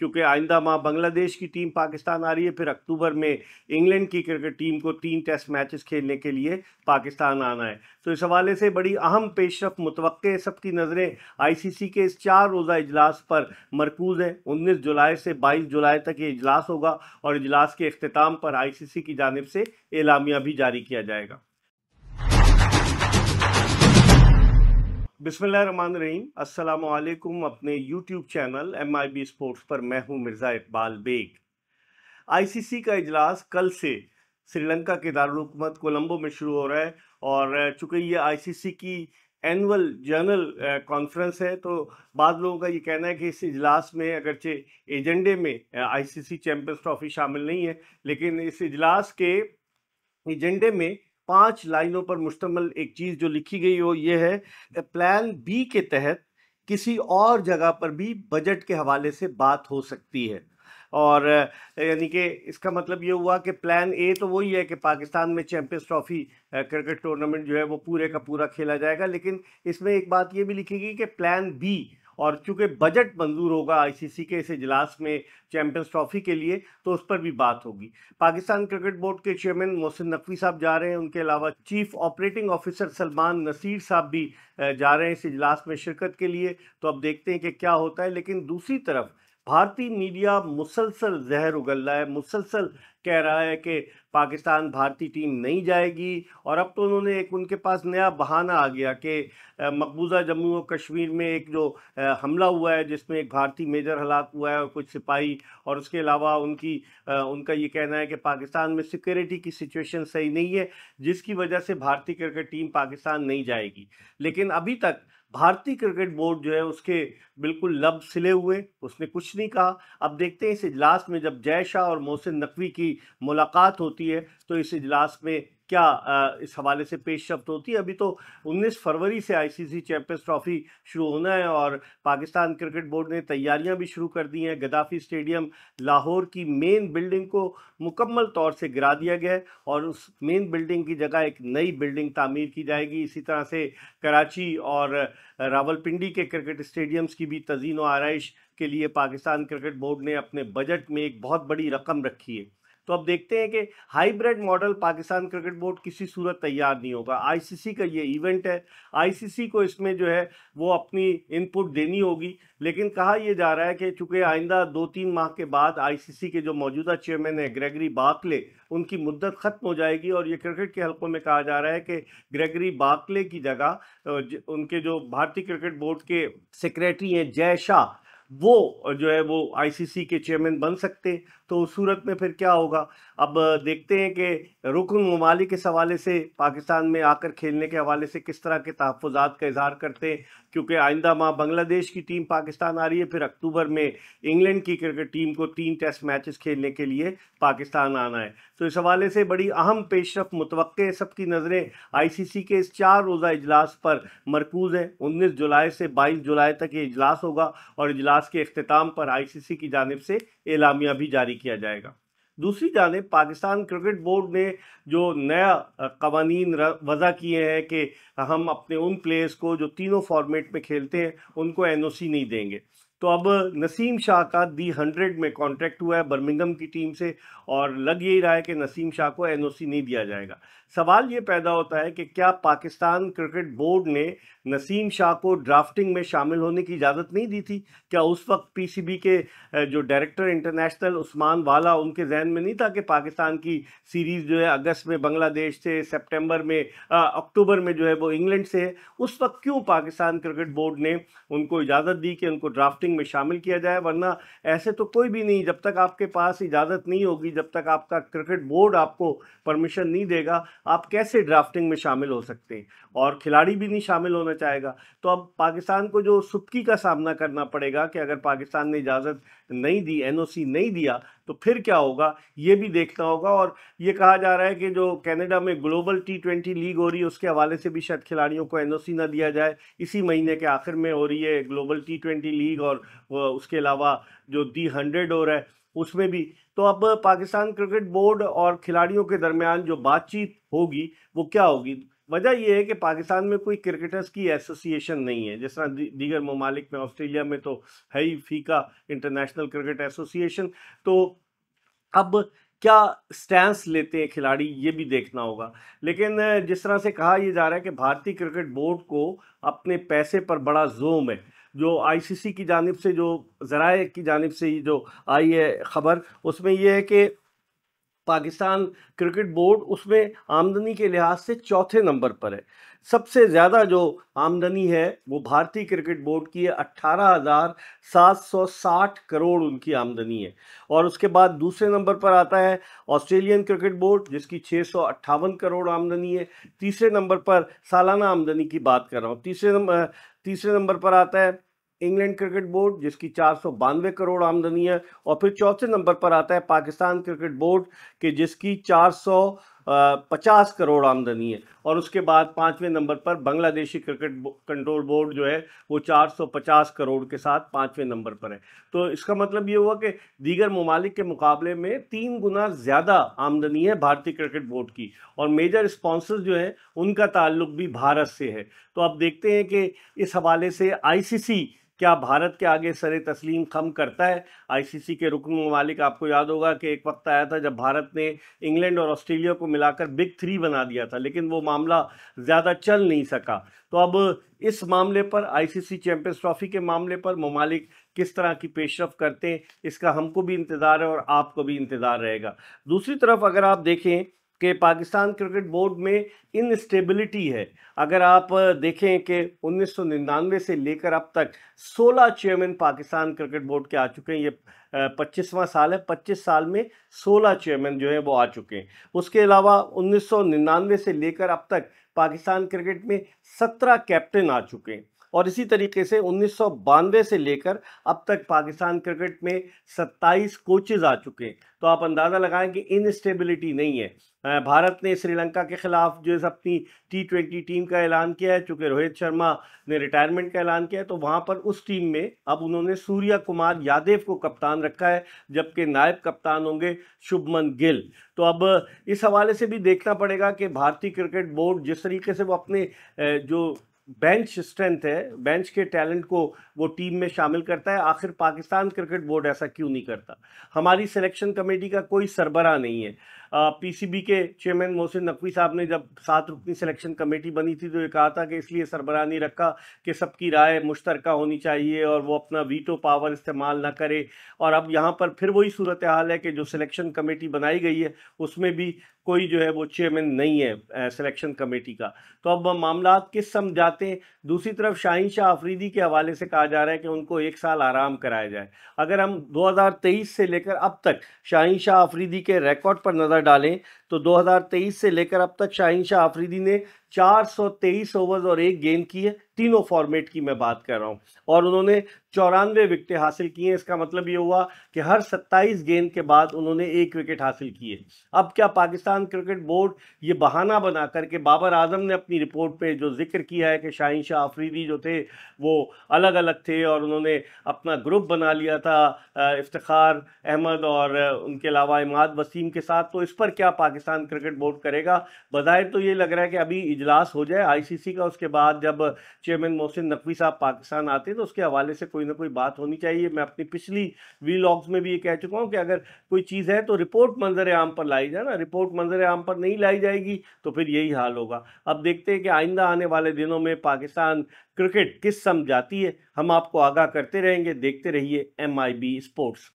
क्योंकि आइंदा माह बांग्लादेश की टीम पाकिस्तान आ रही है, फिर अक्टूबर में इंग्लैंड की क्रिकेट टीम को 3 टेस्ट मैचेस खेलने के लिए पाकिस्तान आना है। तो इस हवाले से बड़ी अहम पेशरफ मुतवक्के, सबकी नज़रें आईसीसी के इस 4 रोज़ा इजलास पर मरकूज है। 19 जुलाई से 22 जुलाई तक ये इजलास होगा और इजलास के अख्तिताम पर आईसीसी की जानिब से एलामिया भी जारी किया जाएगा। बिस्मिल्लाहिर्रहमानिर्रहीम, अस्सलाम वालेकुम। अपने यूट्यूब चैनल MIB स्पोर्ट्स पर मैं हूं मिर्ज़ा इकबाल बेग। आईसीसी का इजलास कल से श्रीलंका के दारुल हुकूमत कोलंबो में शुरू हो रहा है और चूंकि ये आईसीसी की एनुअल जनरल कॉन्फ्रेंस है, तो बाद लोगों का ये कहना है कि इस इजलास में अगरचे एजेंडे में आईसीसी चैंपियंस ट्रॉफी शामिल नहीं है, लेकिन इस इजलास के एजेंडे में 5 लाइनों पर मुश्तमिल एक चीज़ जो लिखी गई हो ये है, प्लान बी के तहत किसी और जगह पर भी बजट के हवाले से बात हो सकती है। और यानी कि इसका मतलब ये हुआ कि प्लान ए तो वही है कि पाकिस्तान में चैंपियंस ट्रॉफी क्रिकेट टूर्नामेंट जो है वो पूरे का पूरा खेला जाएगा, लेकिन इसमें एक बात ये भी लिखी गई कि प्लान बी, और चूंकि बजट मंजूर होगा आईसीसी के इस इजलास में चैंपियंस ट्रॉफी के लिए, तो उस पर भी बात होगी। पाकिस्तान क्रिकेट बोर्ड के चेयरमैन मोहसिन नकवी साहब जा रहे हैं, उनके अलावा chief operating officer Salman Naseer साहब भी जा रहे हैं इस इजलास में शिरकत के लिए। तो अब देखते हैं कि क्या होता है। लेकिन दूसरी तरफ भारतीय मीडिया मुसलसल जहर उगल रहा है, मुसलसल कह रहा है कि पाकिस्तान भारतीय टीम नहीं जाएगी। और अब तो उन्होंने एक, उनके पास नया बहाना आ गया कि मकबूजा जम्मू और कश्मीर में एक जो हमला हुआ है जिसमें एक भारतीय मेजर हलाक हुआ है और कुछ सिपाही, और उसके अलावा उनका ये कहना है कि पाकिस्तान में सिक्योरिटी की सिचुएशन सही नहीं है, जिसकी वजह से भारतीय क्रिकेट टीम पाकिस्तान नहीं जाएगी। लेकिन अभी तक भारतीय क्रिकेट बोर्ड जो है उसके बिल्कुल लब सिले हुए, उसने कुछ नहीं कहा। अब देखते हैं इस इजलास में जब जय शाह और मोहसिन नकवी की मुलाकात होती है तो इस इजलास में क्या इस हवाले से पेशरफ्त होती है। अभी तो 19 फरवरी से आईसीसी चैंपियंस ट्रॉफी शुरू होना है और पाकिस्तान क्रिकेट बोर्ड ने तैयारियां भी शुरू कर दी हैं। गद्दाफी स्टेडियम लाहौर की मेन बिल्डिंग को मुकम्मल तौर से गिरा दिया गया है और उस मेन बिल्डिंग की जगह एक नई बिल्डिंग तामीर की जाएगी। इसी तरह से कराची और रावलपिंडी के क्रिकेट स्टेडियम्स की भी तज़ीन व आराइश के लिए पाकिस्तान क्रिकेट बोर्ड ने अपने बजट में एक बहुत बड़ी रकम रखी है। तो अब देखते हैं कि hybrid model Pakistan cricket board किसी सूरत तैयार नहीं होगा। आईसीसी का ये इवेंट है, आईसीसी को इसमें जो है वो अपनी इनपुट देनी होगी। लेकिन कहा यह जा रहा है कि चूंकि आइंदा 2-3 माह के बाद आईसीसी के जो मौजूदा चेयरमैन है ग्रेगरी बार्कले, उनकी मुद्दत ख़त्म हो जाएगी और ये क्रिकेट के हलकों में कहा जा रहा है कि ग्रेगरी बार्कले की जगह उनके जो भारतीय क्रिकेट बोर्ड के सेक्रेटरी हैं जय शाह, वो जो है वो आईसीसी के चेयरमैन बन सकते। तो उस सूरत में फिर क्या होगा, अब देखते हैं कि रुकन ममालिक इस हवाले से पाकिस्तान में आकर खेलने के हवाले से किस तरह के तहफ़्फ़ुज़ात का इजहार करते हैं, क्योंकि आइंदा माह बांग्लादेश की टीम पाकिस्तान आ रही है, फिर अक्टूबर में इंग्लैंड की क्रिकेट टीम को 3 टेस्ट मैचेस खेलने के लिए पाकिस्तान आना है। तो इस हवाले से बड़ी अहम पेशरफ मुतवक्के, सबकी नज़रें आईसीसी के इस 4 रोज़ा इजलास पर मरकूज हैं। 19 जुलाई से 22 जुलाई तक ये इजलास होगा और इजलास के अख्तिताम पर आईसीसी की जानिब से एलामिया भी जारी किया जाएगा। दूसरी जानिब पाकिस्तान क्रिकेट बोर्ड ने जो नया कवानीन वज़ा किए हैं कि हम अपने उन प्लेयर्स को जो तीनों फॉर्मेट में खेलते हैं उनको एनओसी नहीं देंगे। तो अब नसीम शाह का दी 100 में कॉन्ट्रैक्ट हुआ है बर्मिंघम की टीम से और लग यही रहा है कि नसीम शाह को एनओसी नहीं दिया जाएगा। सवाल ये पैदा होता है कि क्या पाकिस्तान क्रिकेट बोर्ड ने नसीम शाह को ड्राफ्टिंग में शामिल होने की इजाज़त नहीं दी थी? क्या उस वक्त पीसीबी के जो डायरेक्टर इंटरनेशनल उस्मान वाला, उनके जहन में नहीं था कि पाकिस्तान की सीरीज़ जो है अगस्त में बांग्लादेश से, सितंबर में अक्टूबर में जो है वो इंग्लैंड से है? उस वक्त क्यों पाकिस्तान क्रिकेट बोर्ड ने उनको इजाज़त दी कि उनको ड्राफ्टिंग में शामिल किया जाए? वरना ऐसे तो कोई भी नहीं, जब तक आपके पास इजाज़त नहीं होगी, जब तक आपका क्रिकेट बोर्ड आपको परमिशन नहीं देगा, आप कैसे ड्राफ्टिंग में शामिल हो सकते हैं? और खिलाड़ी भी नहीं शामिल होना चाहेगा। तो अब पाकिस्तान को जो सुबकी का सामना करना पड़ेगा कि अगर पाकिस्तान ने इजाज़त नहीं दी, एनओसी नहीं दिया, तो फिर क्या होगा ये भी देखना होगा। और ये कहा जा रहा है कि जो कनाडा में ग्लोबल T20 लीग हो रही है उसके हवाले से भी शायद खिलाड़ियों को एनओसी ना दिया जाए। इसी महीने के आखिर में हो रही है ग्लोबल T20 लीग और उसके अलावा जो दी 100 हो रहा है उसमें भी। तो अब पाकिस्तान क्रिकेट बोर्ड और खिलाड़ियों के दरमियान जो बातचीत होगी वो क्या होगी? वजह यह है कि पाकिस्तान में कोई क्रिकेटर्स की एसोसिएशन नहीं है, जिस तरह दीगर ममालिक में, ऑस्ट्रेलिया में तो है ही फीका, इंटरनेशनल क्रिकेट एसोसिएशन। तो अब क्या स्टैंस लेते हैं खिलाड़ी, ये भी देखना होगा। लेकिन जिस तरह से कहा यह जा रहा है कि भारतीय क्रिकेट बोर्ड को अपने पैसे पर बड़ा जोम है, जो आईसीसी की जानिब से, जो ज़राए की जानिब से जो आई है खबर, उसमें यह है कि पाकिस्तान क्रिकेट बोर्ड उसमें आमदनी के लिहाज से चौथे नंबर पर है। सबसे ज़्यादा जो आमदनी है वो भारतीय क्रिकेट बोर्ड की है, 18,760 करोड़ उनकी आमदनी है। और उसके बाद दूसरे नंबर पर आता है ऑस्ट्रेलियन क्रिकेट बोर्ड, जिसकी 658 करोड़ आमदनी है। तीसरे नंबर पर, सालाना आमदनी की बात कर रहा हूँ, तीसरे नंबर पर आता है इंग्लैंड क्रिकेट बोर्ड, जिसकी 492 करोड़ आमदनी है। और फिर चौथे नंबर पर आता है पाकिस्तान क्रिकेट बोर्ड के, जिसकी 450 करोड़ आमदनी है। और उसके बाद पाँचवें नंबर पर बांग्लादेशी क्रिकेट कंट्रोल बोर्ड जो है वो 450 करोड़ के साथ पाँचवें नंबर पर है। तो इसका मतलब ये हुआ कि दीगर ममालिक के मुकाबले में 3 गुना ज़्यादा आमदनी है भारतीय क्रिकेट बोर्ड की। और मेजर स्पॉन्सर्स जो हैं उनका ताल्लुक भी भारत से है। तो अब देखते हैं कि इस हवाले से आईसीसी क्या भारत के आगे सरे तस्लीम खम करता है। आईसीसी के रुकन ममालिक, आपको याद होगा कि एक वक्त आया था जब भारत ने इंग्लैंड और ऑस्ट्रेलिया को मिलाकर बिग 3 बना दिया था, लेकिन वो मामला ज़्यादा चल नहीं सका। तो अब इस मामले पर, आईसीसी चैंपियंस ट्रॉफी के मामले पर ममालिक किस तरह की पेशरफ करते हैं, इसका हमको भी इंतज़ार है और आपको भी इंतज़ार रहेगा। दूसरी तरफ अगर आप देखें कि पाकिस्तान क्रिकेट बोर्ड में इनस्टेबिलिटी है। अगर आप देखें कि 1999 से लेकर अब तक 16 चेयरमैन पाकिस्तान क्रिकेट बोर्ड के आ चुके हैं। ये 25वां साल है, 25 साल में 16 चेयरमैन जो है वो आ चुके हैं। उसके अलावा 1999 से लेकर अब तक पाकिस्तान क्रिकेट में 17 कैप्टन आ चुके हैं। और इसी तरीके से 1992 से लेकर अब तक पाकिस्तान क्रिकेट में 27 कोचेज आ चुके हैं। तो आप अंदाज़ा लगाएं कि इनस्टेबिलिटी नहीं है। भारत ने श्रीलंका के खिलाफ जो है अपनी T20 टीम का ऐलान किया है, चूँकि रोहित शर्मा ने रिटायरमेंट का ऐलान किया है, तो वहाँ पर उस टीम में अब उन्होंने सूर्या कुमार यादव को कप्तान रखा है, जबकि नायब कप्तान होंगे शुभमन गिल। तो अब इस हवाले से भी देखना पड़ेगा कि भारतीय क्रिकेट बोर्ड जिस तरीके से वो अपने जो बेंच स्ट्रेंथ है, बेंच के टैलेंट को वो टीम में शामिल करता है, आखिर पाकिस्तान क्रिकेट बोर्ड ऐसा क्यों नहीं करता। हमारी सिलेक्शन कमेटी का कोई सरबरा नहीं है। पीसीबी के चेयरमैन मोहसिन नकवी साहब ने जब 7 रुकनी सिलेक्शन कमेटी बनी थी तो ये कहा था कि इसलिए सरबराह नहीं रखा कि सबकी राय मुश्तरका होनी चाहिए और वो अपना वीटो पावर इस्तेमाल ना करे। और अब यहाँ पर फिर वही सूरत हाल है कि जो सिलेक्शन कमेटी बनाई गई है उसमें भी कोई जो है वो चेयरमैन नहीं है सिलेक्शन कमेटी का। तो अब मामला किस समझाते हैं। दूसरी तरफ शाहीन शाह अफरीदी के हवाले से कहा जा रहा है कि उनको 1 साल आराम कराया जाए। अगर हम 2023 से लेकर अब तक शाहीन शाह अफरीदी के रिकॉर्ड पर नज़र डालें तो 2023 से लेकर अब तक शाहीन शाह अफरीदी ने 423 ओवर्स और 1 गेंद की है, तीनों फॉर्मेट की मैं बात कर रहा हूं। और उन्होंने 94 विकेटें हासिल की हैं। इसका मतलब ये हुआ कि हर 27 गेंद के बाद उन्होंने 1 विकेट हासिल की है। अब क्या पाकिस्तान क्रिकेट बोर्ड ये बहाना बना करके, बाबर आजम ने अपनी रिपोर्ट पे जो जिक्र किया है कि शाहीन शाह अफरीदी जो थे वो अलग अलग थे और उन्होंने अपना ग्रुप बना लिया था इफ्तिखार अहमद और उनके अलावा इमाद वसीम के साथ, तो इस पर क्या पाकिस्तान क्रिकेट बोर्ड करेगा। बज़ाहिर तो ये लग रहा है कि अभी इजलास हो जाए आईसीसी का, उसके बाद जब चेयरमैन मोहसिन नकवी साहब पाकिस्तान आते हैं तो उसके हवाले से कोई ना कोई बात होनी चाहिए। मैं अपनी पिछली वीलॉग्स में भी ये कह चुका हूँ कि अगर कोई चीज़ है तो रिपोर्ट मंजर आम पर लाई जाए ना, रिपोर्ट मंजर आम पर नहीं लाई जाएगी तो फिर यही हाल होगा। अब देखते हैं कि आइंदा आने वाले दिनों में पाकिस्तान क्रिकेट किस समझ जाती है। हम आपको आगाह करते रहेंगे। देखते रहिए MIB स्पोर्ट्स।